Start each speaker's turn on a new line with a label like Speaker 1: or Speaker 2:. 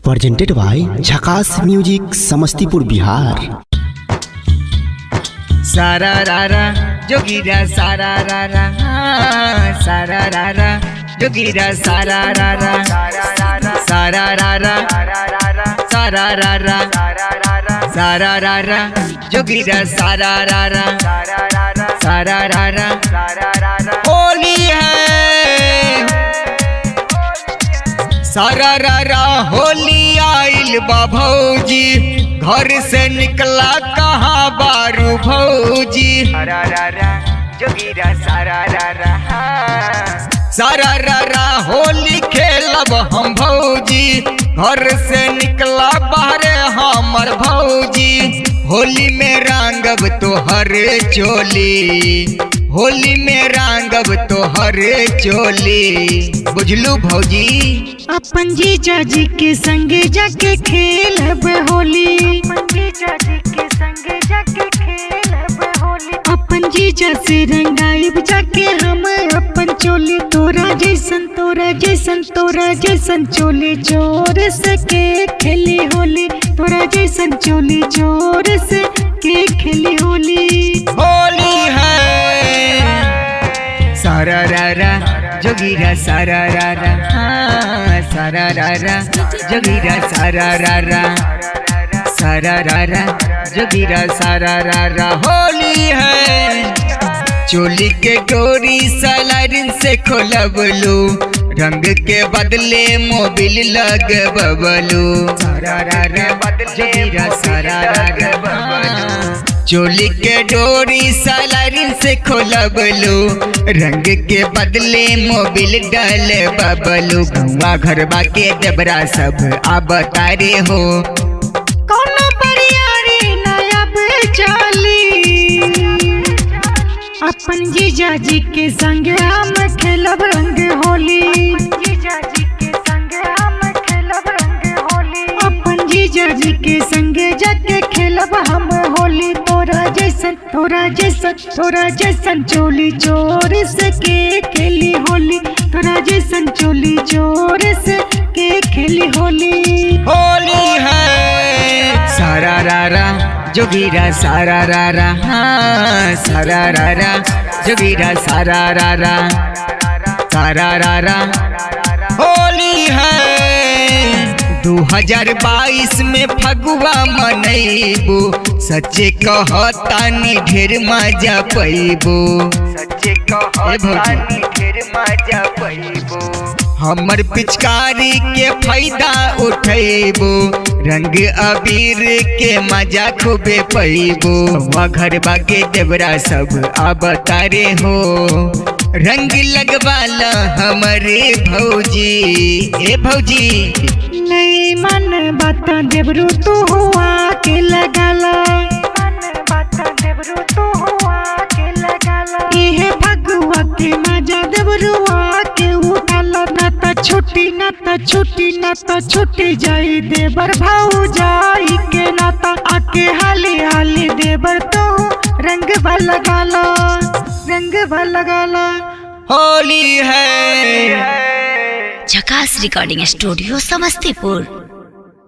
Speaker 1: presented by झकास music Samastipur Bihar.
Speaker 2: सारा रारा जोगीरा सारा रारा सारा रारा जोगीरा सारा रारा सारा रारा सारा रारा सारा रारा जोगीरा सारा रारा सारा रारा होली है सारा रारा होली आइल बा भौजी घर से निकला कहाँ बारू भौजी सारा रारा जोगीरा सारा रारा सारा रारा होली खेलब हम भौजी घर से निकला बाहर हमर भौजी होली में रंगब तोहर चोली होली में रंगब तोहर चोली बुझलू भौजी
Speaker 3: अपन जीजा जी के संगे जाके खेलब होली अपन जीजा से रंगाइब जाके हम अपन चोली तोरा जैसन चोली जोर से के खेली होली तोरा जैसन चोली जोर से के खेली होली
Speaker 2: होली है सारा रारा जोगीरा सारा रारा सारा रारा जोगीरा सारा रारा सारा रारा जोगीरा सारा रारा होली है चोली के डोरी सलारिन से खोलबलू रंग के बदले मोबिल लग बबलू सारा रारा जोगीरा सारा रारा चोली के डोरी सलारिन से खोलबलू रंग के बदले मोबिल डाल बबलू गौवा घरबा के देबरा सब अब तारे हो
Speaker 3: कोनो परियारी नयब चाली अपन जीजा जी के संग हम खेलब रंग होली अपन जीजा जी के संगे जाके खेलब हम होली तोरा जैसन चोली जोर से के खेली होली तोरा जैसन चोली जोर से के खेली होली
Speaker 2: होली है सारा रारा जोगीरा सारा रारा सारा रारा जोगीरा सारा रारा सारा रारा होली है 2022 में फगुआ मनैबू सच्चे कहतानी ढेर मजा पैबू सच्चे कहतानी ढेर मजा पैबू हमर पिचकारी के फायदा उठैबू रंग अबीर के मजा खूबे पैबू घर बागे देवरा सब अब तारे हो रंग लगवाला हमारे भौजी ए भौजी
Speaker 3: नहीं मन बात देवरू तू हुआ के लगाला इहे भगवा के मजा देवरुआ के उठाला ना त छुट्टी जाई देवर भाऊ जाई के नाता आके हाली देवर तो रंग लगाला
Speaker 2: होली है
Speaker 4: झकास रिकॉर्डिंग स्टूडियो समस्तीपुर।